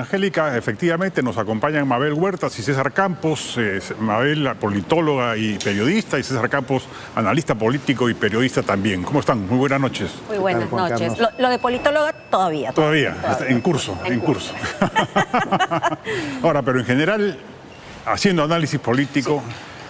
Angélica, efectivamente nos acompañan Mabel Huertas y César Campos. Mabel, la politóloga y periodista, y César Campos, analista político y periodista también. ¿Cómo están? Muy buenas noches. Muy buenas noches. Lo de politóloga todavía. Está en curso. Ahora, pero en general, haciendo análisis político,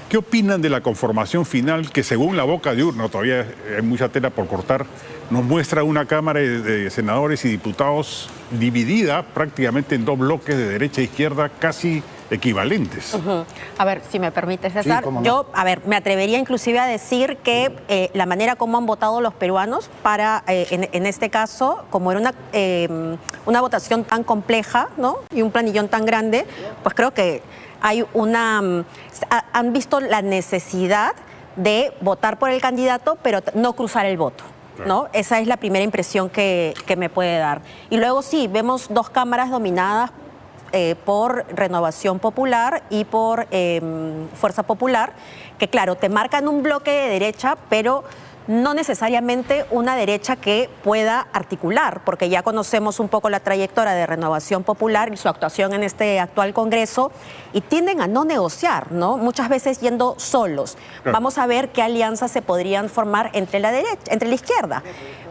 ¿qué opinan de la conformación final que, según la boca de urna, todavía hay mucha tela por cortar, nos muestra una Cámara de senadores y diputados dividida prácticamente en dos bloques de derecha e izquierda casi equivalentes? A ver, si me permite, César, Sí, yo, me atrevería inclusive a decir que la manera como han votado los peruanos para, en este caso, como era una votación tan compleja, ¿no?, y un planillón tan grande, pues creo que hay han visto la necesidad de votar por el candidato, pero no cruzar el voto, ¿no? Esa es la primera impresión que me puede dar. Y luego sí, vemos dos cámaras dominadas por Renovación Popular y por Fuerza Popular, que claro, te marcan un bloque de derecha, pero no necesariamente una derecha que pueda articular, porque ya conocemos un poco la trayectoria de Renovación Popular y su actuación en este actual Congreso, y tienden a no negociar, ¿no? Muchas veces yendo solos. Claro. Vamos a ver qué alianzas se podrían formar entre la derecha, entre la izquierda.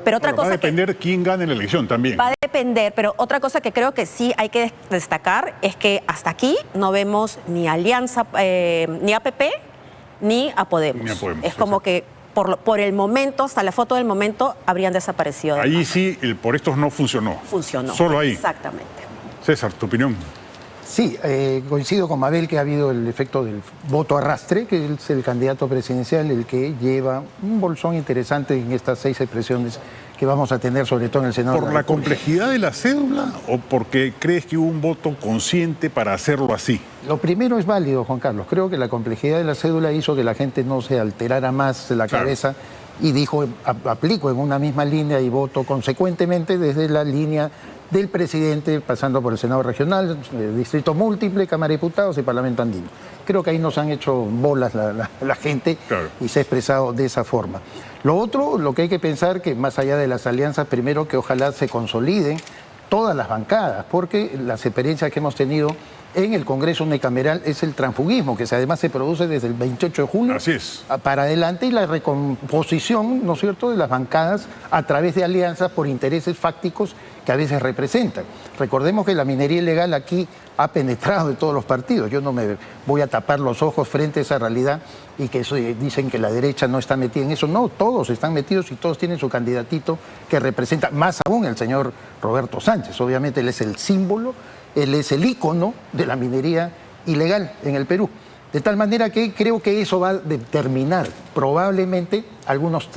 Pero otra cosa va a depender quién gane la elección también. Va a depender, pero otra cosa que creo que sí hay que destacar es que hasta aquí no vemos ni alianza, ni APP, ni a Podemos. Ni a Podemos, es como que por el momento, hasta la foto del momento, habrían desaparecido. Ahí sí, por estos no funcionó. Funcionó. Solo ahí. Exactamente. César, ¿tu opinión? Sí, coincido con Mabel que ha habido el efecto del voto arrastre, que es el candidato presidencial el que lleva un bolsón interesante en estas 6 expresiones que vamos a tener, sobre todo en el Senado. ¿Por la complejidad de la cédula o porque crees que hubo un voto consciente para hacerlo así? Lo primero es válido, Juan Carlos. Creo que la complejidad de la cédula hizo que la gente no se alterara más la cabeza y dijo, aplico en una misma línea y voto consecuentemente desde la línea del presidente, pasando por el Senado Regional, Distrito Múltiple, Cámara de Diputados y Parlamento Andino. Creo que ahí nos han hecho bolas la gente y se ha expresado de esa forma. Lo otro, lo que hay que pensar, que más allá de las alianzas, primero que ojalá se consoliden todas las bancadas, porque las experiencias que hemos tenido en el Congreso unicameral es el transfugismo, que además se produce desde el 28 de julio para adelante, y la recomposición, ¿no es cierto?, de las bancadas a través de alianzas por intereses fácticos que a veces representan. Recordemos que la minería ilegal aquí ha penetrado en todos los partidos. Yo no me voy a tapar los ojos frente a esa realidad y que dicen que la derecha no está metida en eso. No, todos están metidos y todos tienen su candidatito que representa, más aún el señor Roberto Sánchez. Obviamente él es el símbolo, él es el ícono de la minería ilegal en el Perú. De tal manera que creo que eso va a determinar probablemente algunos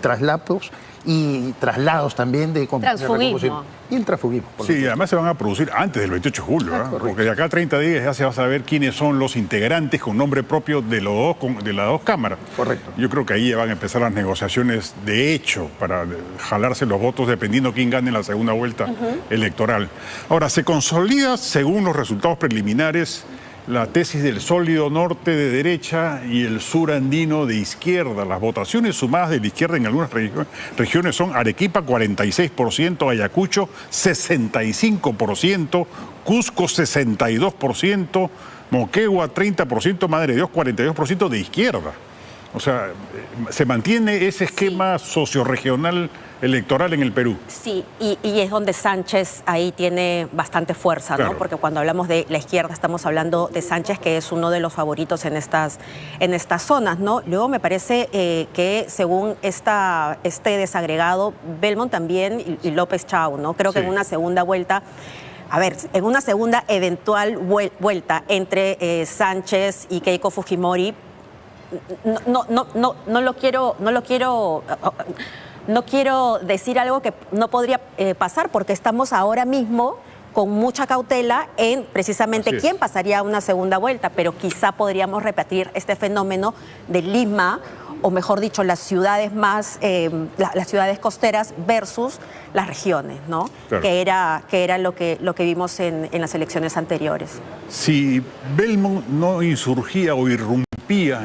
traslados y traslados también de transfugismo. Y el transfugismo. Sí, además se van a producir antes del 28 de julio, porque de acá a 30 días ya se va a saber quiénes son los integrantes con nombre propio de las dos cámaras. Correcto. Yo creo que ahí van a empezar las negociaciones de hecho para jalarse los votos dependiendo quién gane la segunda vuelta electoral. Ahora, se consolida, según los resultados preliminares, la tesis del sólido norte de derecha y el sur andino de izquierda. Las votaciones sumadas de la izquierda en algunas regiones son Arequipa 46%, Ayacucho 65%, Cusco 62%, Moquegua 30%, Madre de Dios 42% de izquierda. O sea, se mantiene ese esquema socioregional electoral en el Perú. Sí, y es donde Sánchez ahí tiene bastante fuerza, ¿no? Porque cuando hablamos de la izquierda estamos hablando de Sánchez, que es uno de los favoritos en estas zonas, ¿no? Luego me parece que según este desagregado, Belmont también y López Chau, ¿no? Creo que en una segunda vuelta, en una segunda eventual vuelta entre Sánchez y Keiko Fujimori, no quiero decir algo que no podría pasar, porque estamos ahora mismo con mucha cautela en precisamente quién pasaría a una segunda vuelta, pero quizá podríamos repetir este fenómeno de Lima, o mejor dicho, las ciudades las ciudades costeras versus las regiones, ¿no? Que era lo que vimos en las elecciones anteriores. Si Belmont no insurgía o irrumpía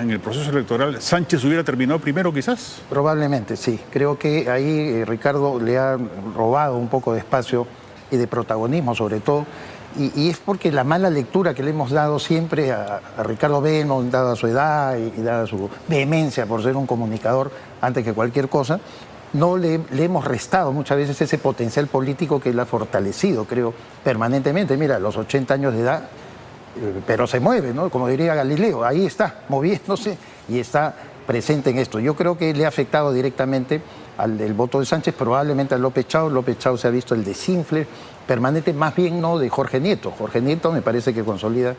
en el proceso electoral, ¿Sánchez hubiera terminado primero quizás? Probablemente, sí. Creo que ahí Ricardo le ha robado un poco de espacio y de protagonismo sobre todo, Y es porque la mala lectura que le hemos dado siempre a Ricardo Belmont, dada su edad y dada su vehemencia por ser un comunicador antes que cualquier cosa, no le hemos restado muchas veces ese potencial político que él ha fortalecido, creo, permanentemente. Mira, a los 80 años de edad, pero se mueve, ¿no? Como diría Galileo, ahí está, moviéndose y está presente en esto. Yo creo que le ha afectado directamente el voto de Sánchez, probablemente a López Chao. López Chao se ha visto el desinfle permanente, más bien no de Jorge Nieto. Jorge Nieto me parece que consolida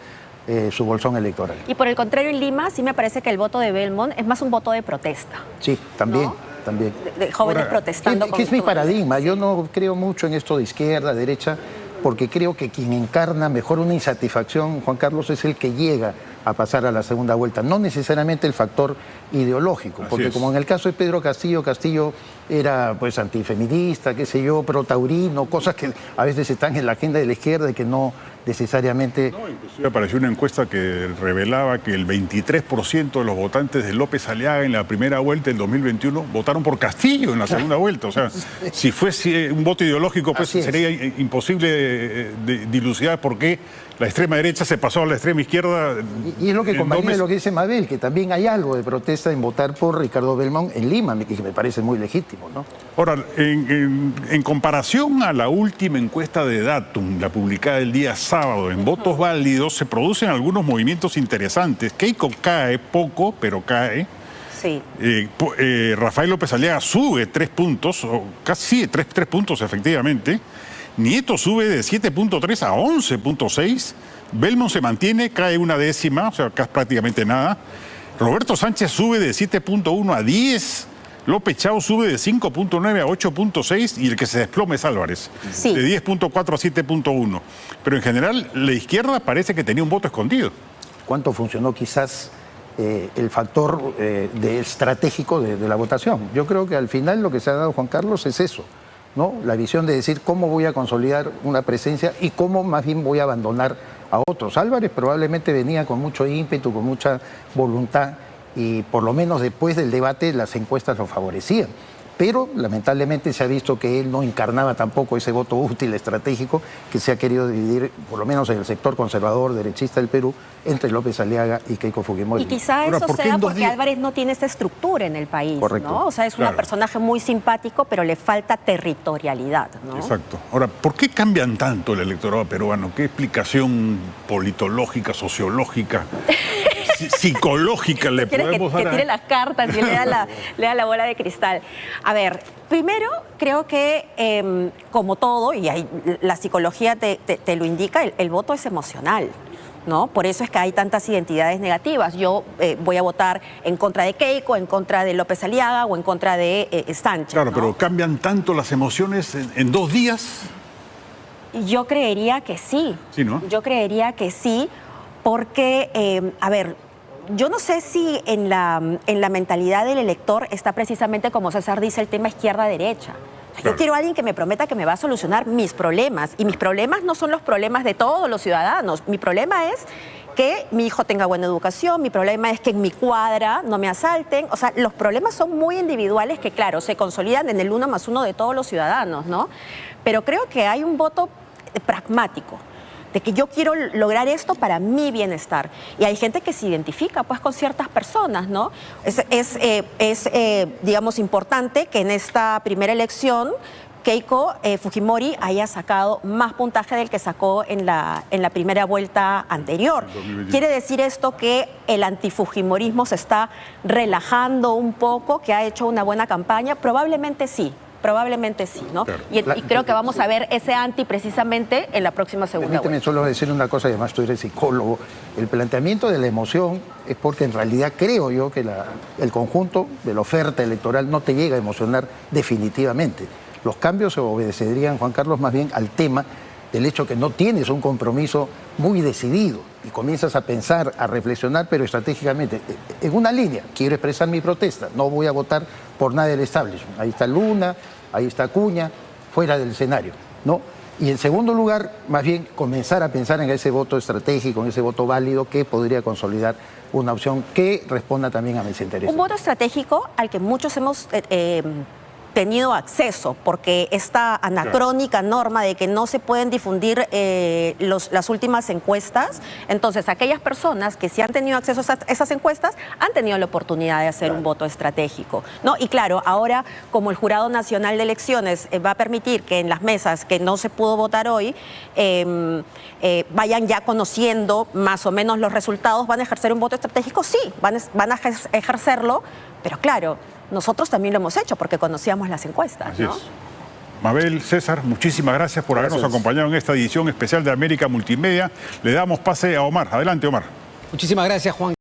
su bolsón electoral. Y por el contrario, en Lima sí me parece que el voto de Belmont es más un voto de protesta. Sí, también. ¿No? También. De jóvenes protestando. Que es mi paradigma. Yo no creo mucho en esto de izquierda, derecha, porque creo que quien encarna mejor una insatisfacción, Juan Carlos, es el que llega a pasar a la segunda vuelta, no necesariamente el factor ideológico, porque como en el caso de Pedro Castillo, Castillo era pues antifeminista, qué sé yo, protaurino, cosas que a veces están en la agenda de la izquierda y que no necesariamente... No, inclusive apareció una encuesta que revelaba que el 23% de los votantes de López Aliaga en la primera vuelta del 2021 votaron por Castillo en la segunda vuelta. O sea, si fuese un voto ideológico, pues sería imposible dilucidar por qué la extrema derecha se pasó a la extrema izquierda. Y es lo que convalida lo que dice Mabel, que también hay algo de protesta en votar por Ricardo Belmont en Lima, que me parece muy legítimo, ¿no? Ahora, en comparación a la última encuesta de Datum, la publicada el día sábado, en votos válidos, se producen algunos movimientos interesantes. Keiko cae poco, pero cae. Sí. Rafael López Aliaga sube 3 puntos, o casi 3 puntos efectivamente. Nieto sube de 7.3 a 11.6. Belmont se mantiene, cae una décima, o sea, casi prácticamente nada. Roberto Sánchez sube de 7.1 a 10. López Chao sube de 5.9 a 8.6 y el que se desploma es Álvarez, sí, de 10.4 a 7.1. Pero en general la izquierda parece que tenía un voto escondido. ¿Cuánto funcionó quizás el factor estratégico de la votación? Yo creo que al final lo que se ha dado, Juan Carlos, es eso, ¿no? La visión de decir cómo voy a consolidar una presencia y cómo más bien voy a abandonar a otros. Álvarez probablemente venía con mucho ímpetu, con mucha voluntad, y por lo menos después del debate las encuestas lo favorecían. Pero lamentablemente se ha visto que él no encarnaba tampoco ese voto útil estratégico que se ha querido dividir, por lo menos en el sector conservador, derechista del Perú, entre López Aliaga y Keiko Fujimori. Y quizá eso sea porque Álvarez no tiene esa estructura en el país, correcto, ¿no? O sea, es un personaje muy simpático, pero le falta territorialidad, ¿no? Exacto. Ahora, ¿por qué cambian tanto el electorado peruano? ¿Qué explicación politológica, sociológica, psicológica le podemos dar? Que tire las cartas y le da la bola de cristal. A ver, primero creo que como todo, y la psicología te lo indica, el voto es emocional, ¿no? Por eso es que hay tantas identidades negativas. Yo voy a votar en contra de Keiko, en contra de López Aliaga o en contra de Sánchez. Claro, ¿no? pero ¿cambian tanto las emociones en 2 días? Yo creería que sí. Sí, ¿no? Yo creería que sí, porque, a ver, yo no sé si en la mentalidad del elector está precisamente, como César dice, el tema izquierda-derecha. Yo quiero a alguien que me prometa que me va a solucionar mis problemas. Y mis problemas no son los problemas de todos los ciudadanos. Mi problema es que mi hijo tenga buena educación, mi problema es que en mi cuadra no me asalten. O sea, los problemas son muy individuales que, claro, se consolidan en el 1+1 de todos los ciudadanos, ¿no? Pero creo que hay un voto pragmático, de que yo quiero lograr esto para mi bienestar. Y hay gente que se identifica pues con ciertas personas, ¿no? Es digamos, importante que en esta primera elección Keiko Fujimori haya sacado más puntaje del que sacó en la primera vuelta anterior. ¿Quiere decir esto que el antifujimorismo se está relajando un poco, que ha hecho una buena campaña? Probablemente sí. Probablemente sí, ¿no? Claro. Y creo que vamos a ver ese anti precisamente en la próxima segunda vuelta. Permíteme solo decir una cosa, y además tú eres psicólogo. El planteamiento de la emoción es porque en realidad creo yo que el conjunto de la oferta electoral no te llega a emocionar definitivamente. Los cambios se obedecerían, Juan Carlos, más bien al tema del hecho que no tienes un compromiso muy decidido y comienzas a pensar, a reflexionar, pero estratégicamente, en una línea. Quiero expresar mi protesta, no voy a votar por nada del establishment. Ahí está Luna, ahí está Acuña, fuera del escenario, ¿no? Y en segundo lugar, más bien, comenzar a pensar en ese voto estratégico, en ese voto válido que podría consolidar una opción que responda también a mis intereses. Un voto estratégico al que muchos hemos tenido acceso, porque esta anacrónica norma de que no se pueden difundir las últimas encuestas, entonces aquellas personas que sí han tenido acceso a esas encuestas han tenido la oportunidad de hacer un voto estratégico, ¿no? Y claro, ahora como el Jurado Nacional de Elecciones va a permitir que en las mesas que no se pudo votar hoy vayan ya conociendo más o menos los resultados, ¿van a ejercer un voto estratégico? Sí, van a ejercerlo, pero claro, nosotros también lo hemos hecho porque conocíamos las encuestas, Así ¿no? es. Mabel, César, muchísimas gracias por habernos acompañado en esta edición especial de América Multimedia. Le damos pase a Omar. Adelante, Omar. Muchísimas gracias, Juan.